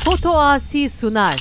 Foto Asi sunar.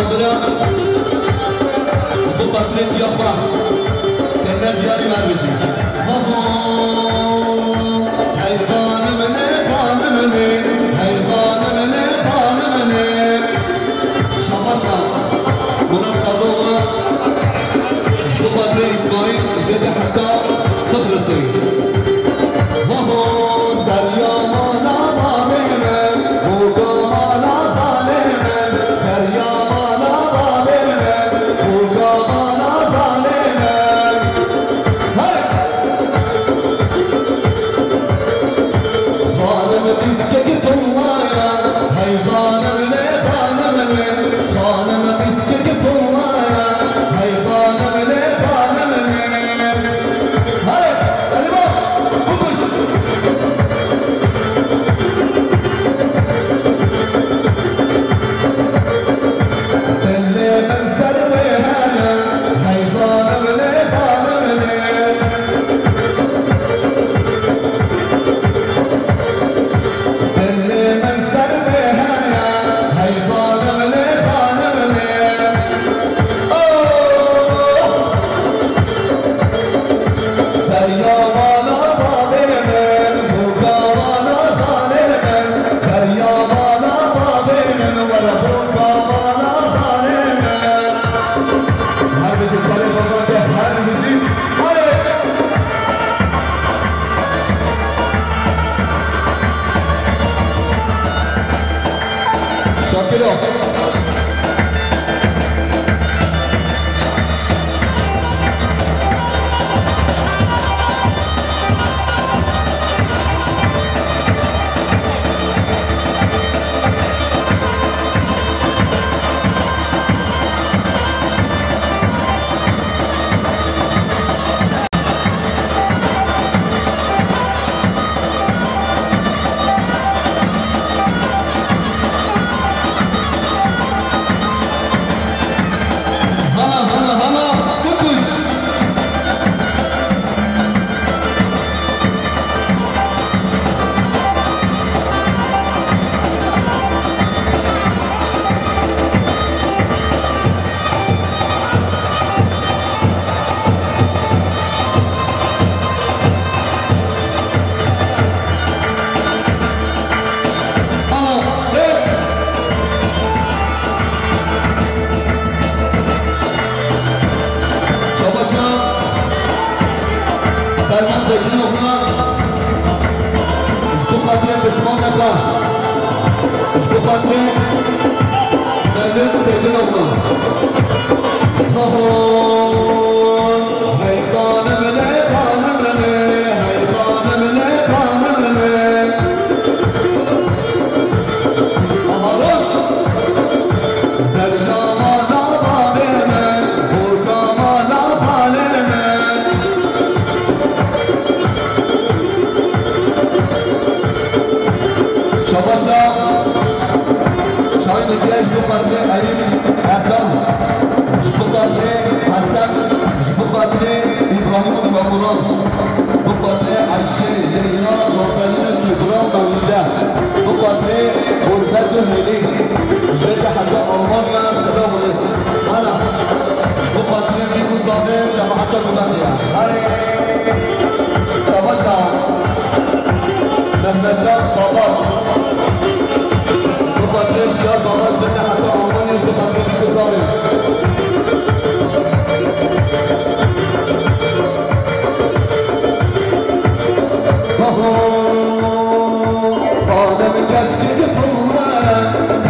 Mandıra bu patret yapma Teller diyarı vermişim Hey hanım ne hanım ne Hey hanım ne hanım ne Şabaşa Murat Kadıoğlu bu patret İsmail dedi hatta Kıbrıs'ı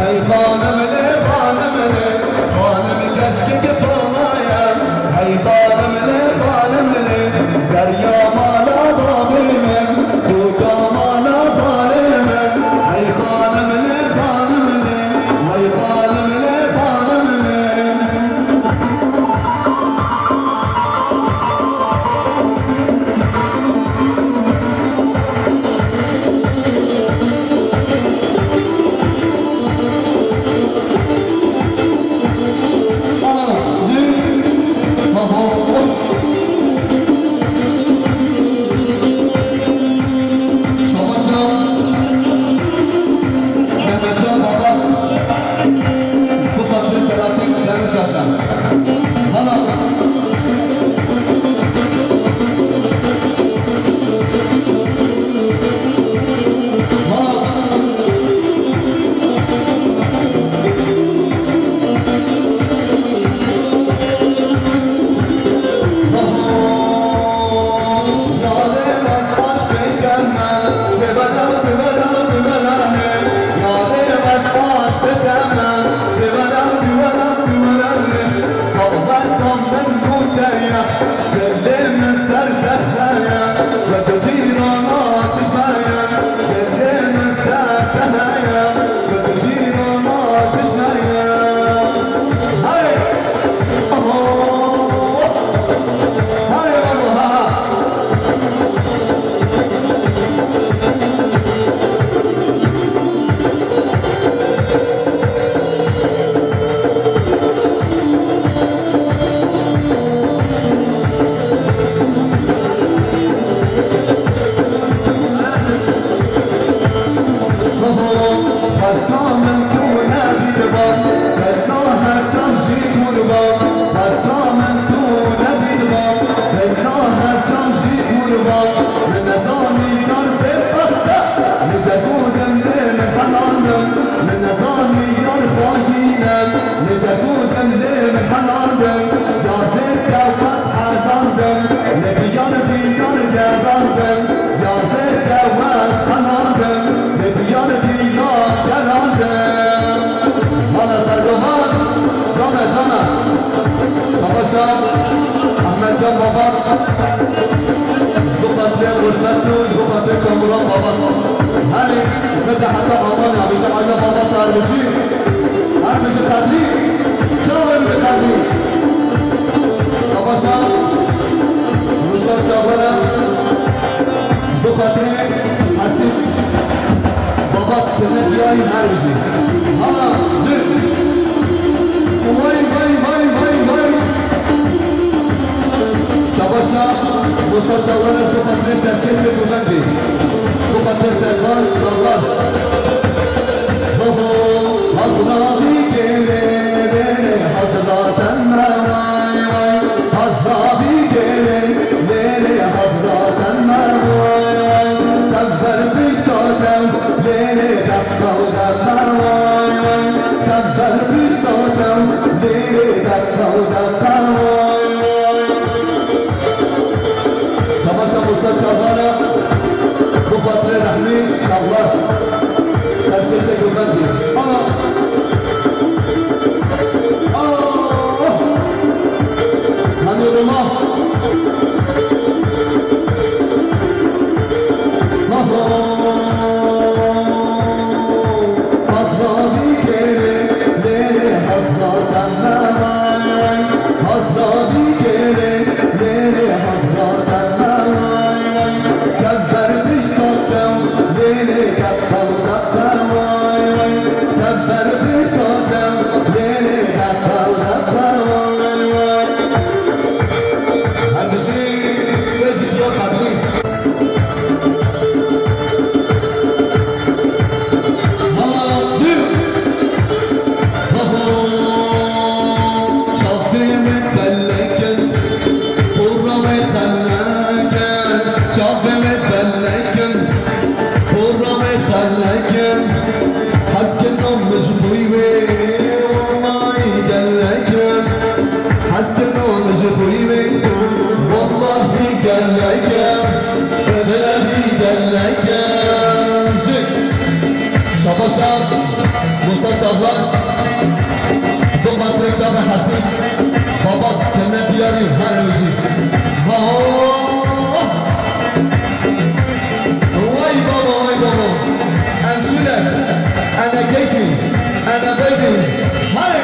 Hey, باشم حالا احمد جان بابا بخاطر غربته بخاطر كامران بابا هاني فتح حتى أمانة عم يشوف عنا بابا طار بشير هر مش قادرين شاور بقادرين بابا شام وشام شاورا بخاطر حسين بابا كنا جاي هر بشير هلا جد واي واي واي واي واي شاباشا موسى چاوان از بخاطر سرکش بودندی بخاطر سرکان چاوان بابا حضراتی گله بله حضراتن وای وای حضراتی گله بله حضراتن وای وای کبر پیشتاتم بله دقا و دقا وای وای کبر پیشتاتم بله دقا و دقا وای موسى شغالة بخاطر رحمي شغال سركشة جمالي حمد الله حضرابي كيري ليلي حضرات النواي حضرابي كيري ليلي حضرات شاباشا موسى چاوان دو خاطر چاو حسین بابا کنه بیاری هر روزی وای بابا انشوله انا کیفی انا بیدی هره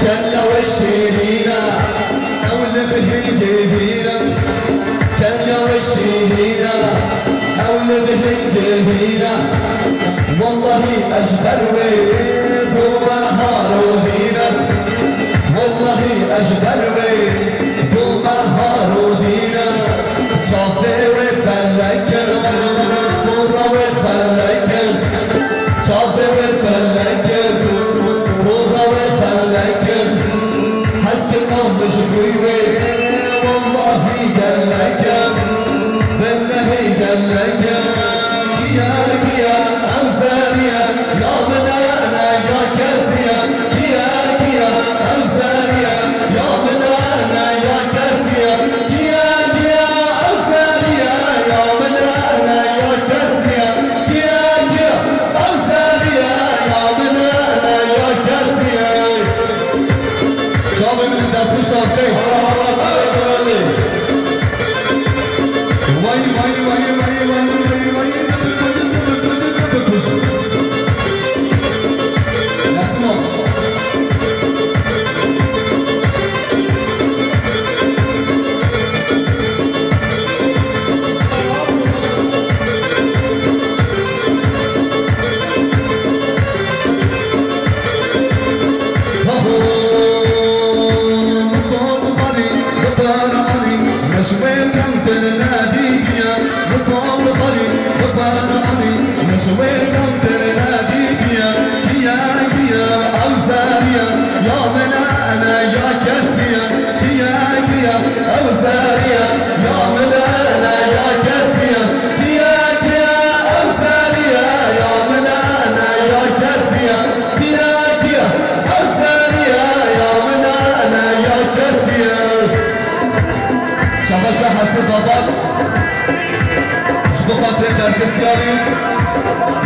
کلا و شیرینا اول بهی کبیرا کلا و شیرینا أول بهن كبيرة والله أجبر بوما هارودينا والله أجبر بوما هارودينا شافي وفلكر مرة وفلكر شافي وفلكر مشكوي والله قال لك بالله قال لك يا يا أمزاريا يا بنانا يا كاسيا يا يا أمزاريا يا بنانا يا كاسيا يا يا أمزاريا يا بنانا يا كاسيا يا يا أمزاريا يا بنانا يا كاسيا شامل من دست شاطئ وای وای وای وای وای وای نسمع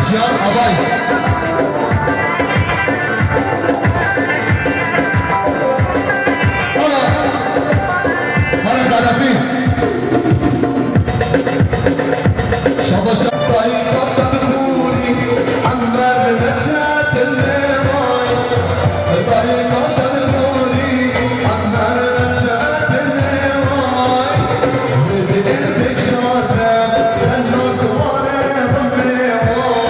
Cihan Abay Hala Kalafi Şabaşa Tayyip'ta Nuri Amber Necdet El-Levay Tayyip'ta Nuri Amber Necdet El-Levay Ridin Beşadem El-Nasvare El-Levay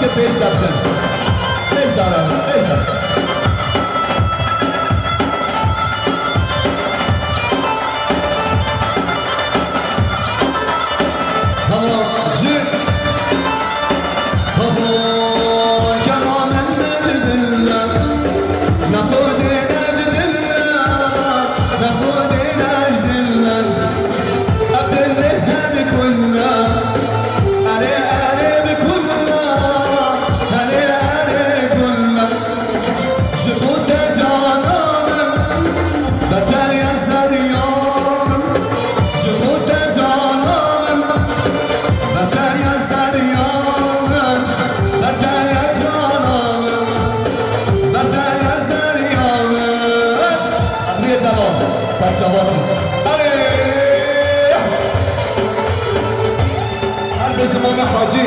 که پیش رفتن پیش دارم پیش دارم حاجی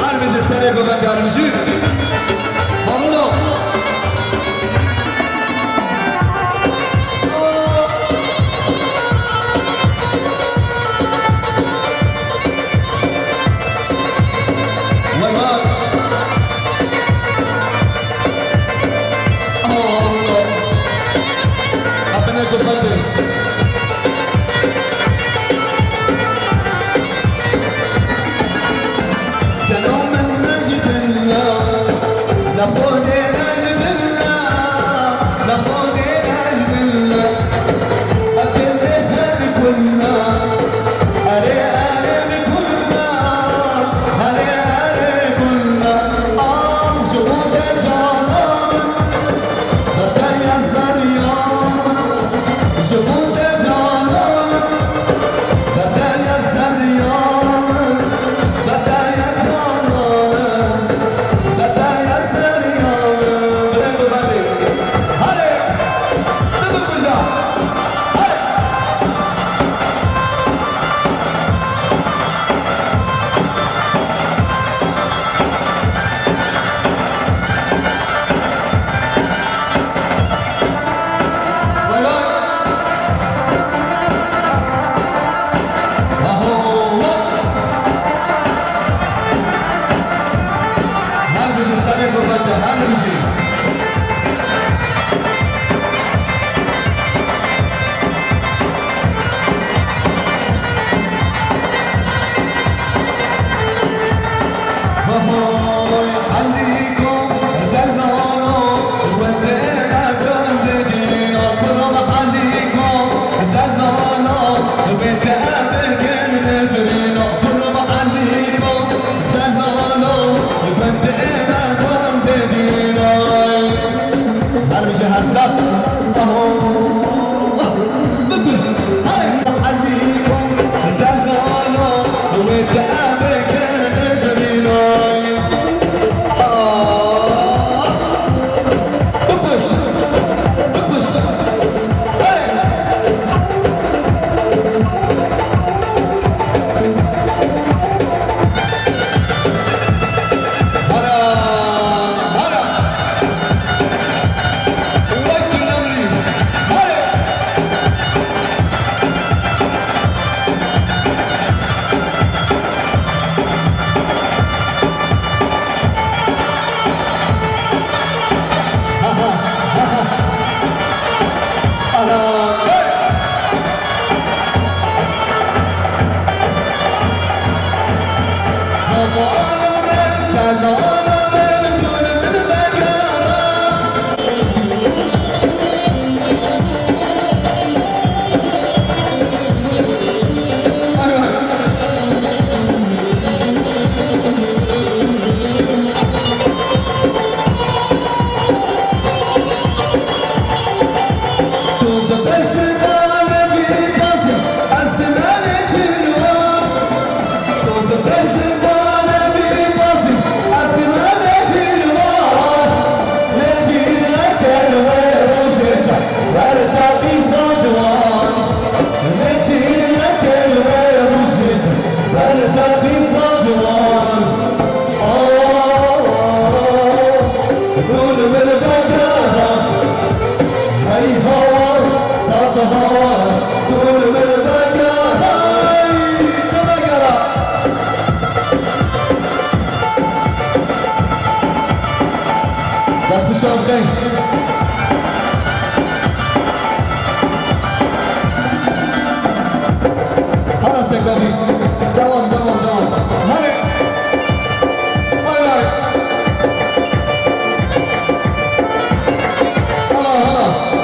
هر بیشه سره گوه گرمشی مامونو مامان مامونو اپنه گفته The best of all, let me be buzzing. I've been running. هذه خلاص يا كوفي دوام دوام دوام هاي هاي هاي هلا هلا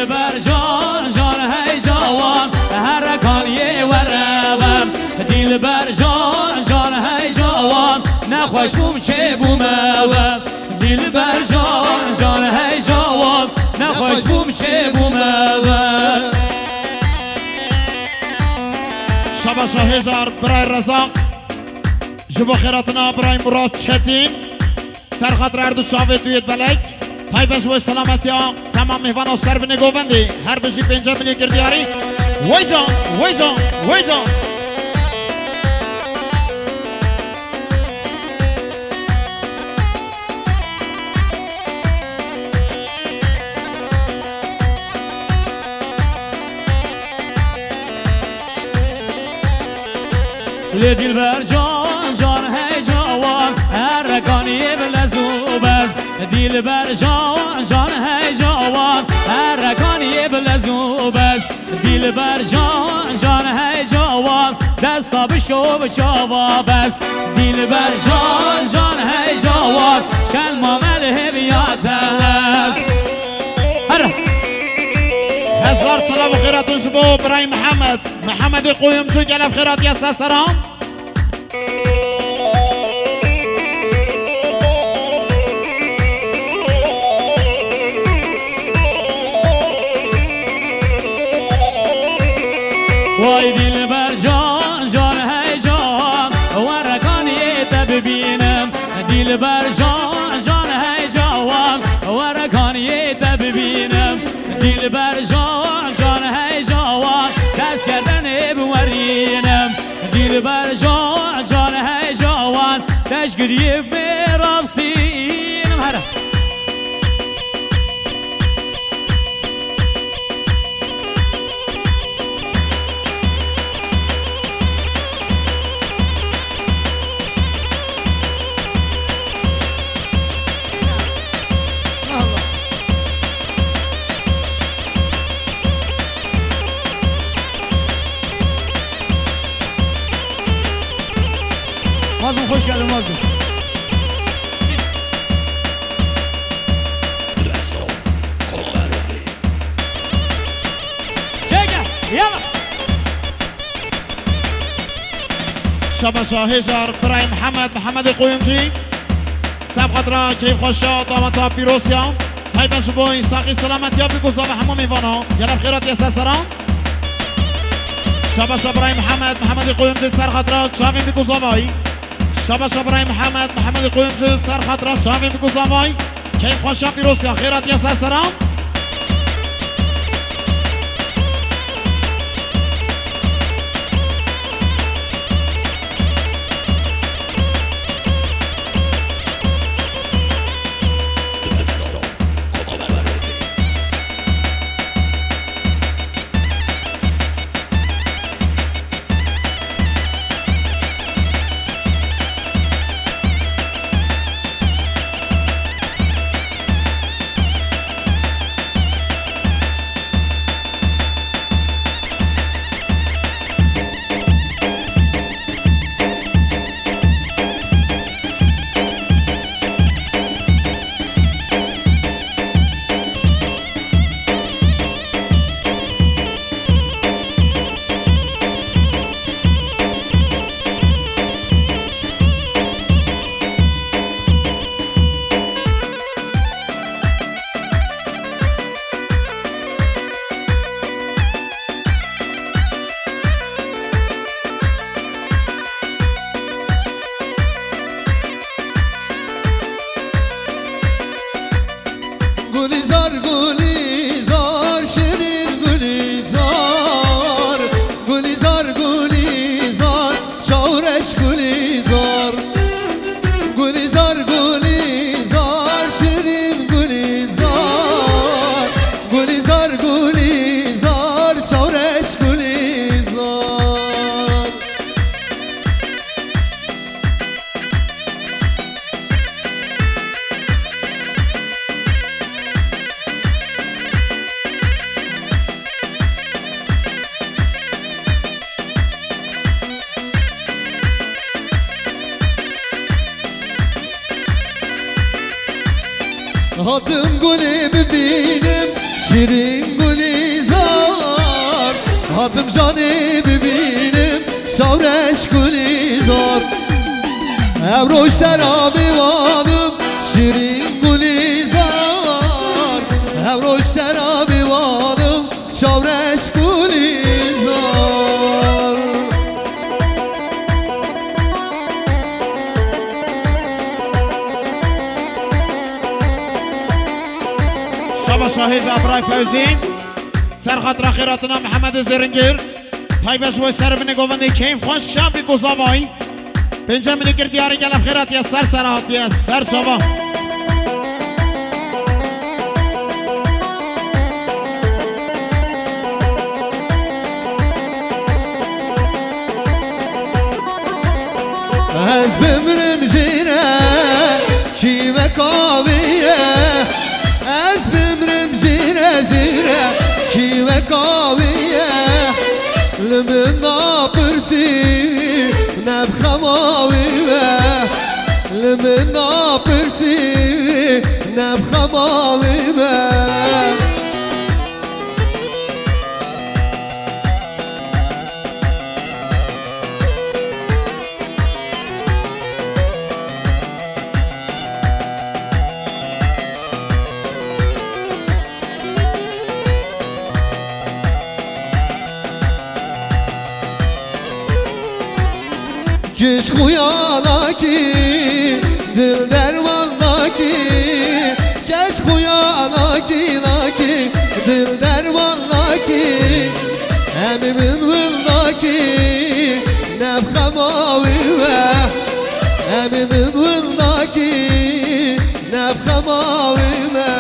دلبر جان جان هی جوان هر کانی ورم دلبر جان جان هی جوان نخوش بوم چه بومم دلبر جان جان هی جوان نخوش بوم چه بومم شباشا هزار برای رزاق جبو خیراتنا برای مراد چتین سرخط اردو چاوه توید بلک تایبش و سلامتی ها تمام میوان و سر بینه گووندی هر بجی 5 میلیون گردیاری وی جان وی جان وی جان دلبر جان جان هی جوان هر رکانی بلزوب است دلبر جان جان هی جوان هر رکانی بلزوب است دلبر جان جان هی جوان دستا بشو بچاواب است دلبر جان جان هی جوان شل مامل هویات است هزار سلام و خیراتون شبو برای محمد قویم تو گلب خیرات یا سسران وای دلبر جان جان هی جان ورکانی تببینم دلبر جان جان هی جوان ورکانی تببینم دلبر جان جان هی جوان دست کردن بورینم دلبر جان جان هی جوان تشگری برافسینم هر مازم خوش geldin مازم چگه یلا شباشا هزار برای محمد قویمجی سبقت را کیف خوشا دامتا پیروسیا تایبش بوی ساقی سلامتی ها بگوزا به همه میوانا گلب خیرات یا سسران شباشا برای محمد قویمجی سرخط را چاوی بگوزا بای شباشا برای محمد قویمجی سرخط را چاوی بگوزا بای کیف خوشا پیروسیا خیرات یا سسران Hatım gülü bibinem, şirin gülü گلیزار هاتم جانی ببینم شورش گلیزار امروش در آبیوانم شیرین گلیزار امروش در آبیوانم شورش گلیزار شبا شاهد ابرای فوزی سرخط خیراتنا محمد زرنگیر تایبش و سر بینه گوونده کیم خوش شبی گذاوایی پنجه منی گردیاری گلم خیرات یا سر سرات یا سر شبا از بمرم جیره کی وکاویه از بمرم جیره جیره کی وکاویه لمن ناپرسی نبخماویه لمن ناپرسی نبخماویه Geç kuyana ki dil dermanla ki geç kuyana ki dil dermanla ki emimin villa ki nebxemavi ve emimin villa ki nebxemavi ve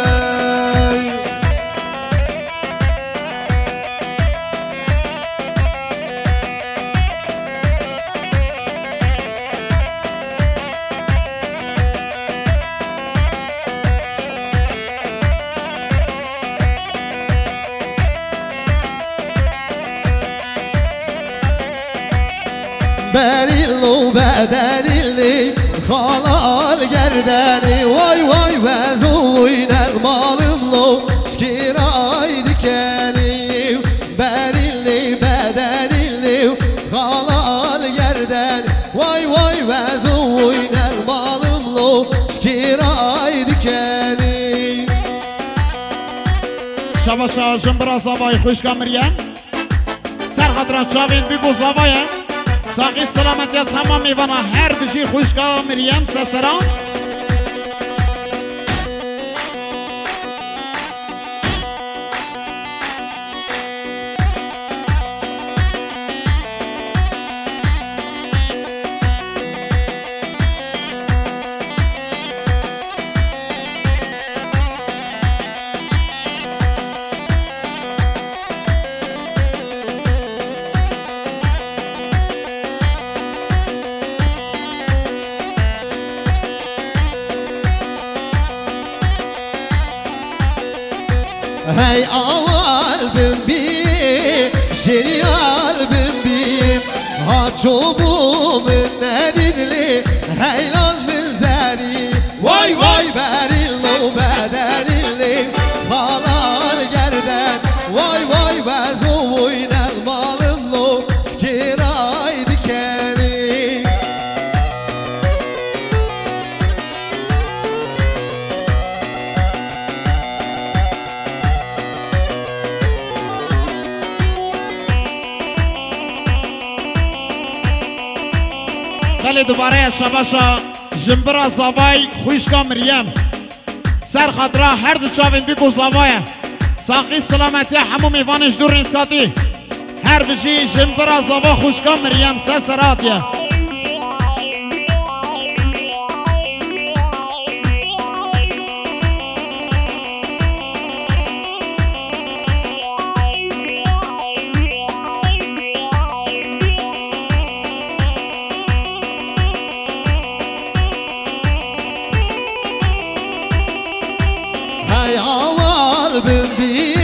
Berillo bedelli halal gerdeni vay vay vezuy nağmalımlo şkiray dikeni Berilli bedelli halal gerdeni vay vay vezuy nağmalımlo şkiray dikeni شبا شاهجم برا زبای خوش کامریم سرخط را چاوین بگو زبایه ساقی سلامتی تمام میوانا هر بجی خوشگا مریم سسران Hey aval bimbi, şeriyal bimbi Ha çobum nedidli, heylan mizani Vay vay berillo bedelli, halar gerden Vay vay bezuy nağmalımlo, şkiray dikeni ولی دوباره شباشا جنبرا زوای خوشگا مریم سر خطرا هر دو چاوین بگو زوایه ساقی سلامتی همو میوانش دور نسکاتی هر بجی جنبرا زوا خوشگا مریم سسراتیه Hey aval bimbi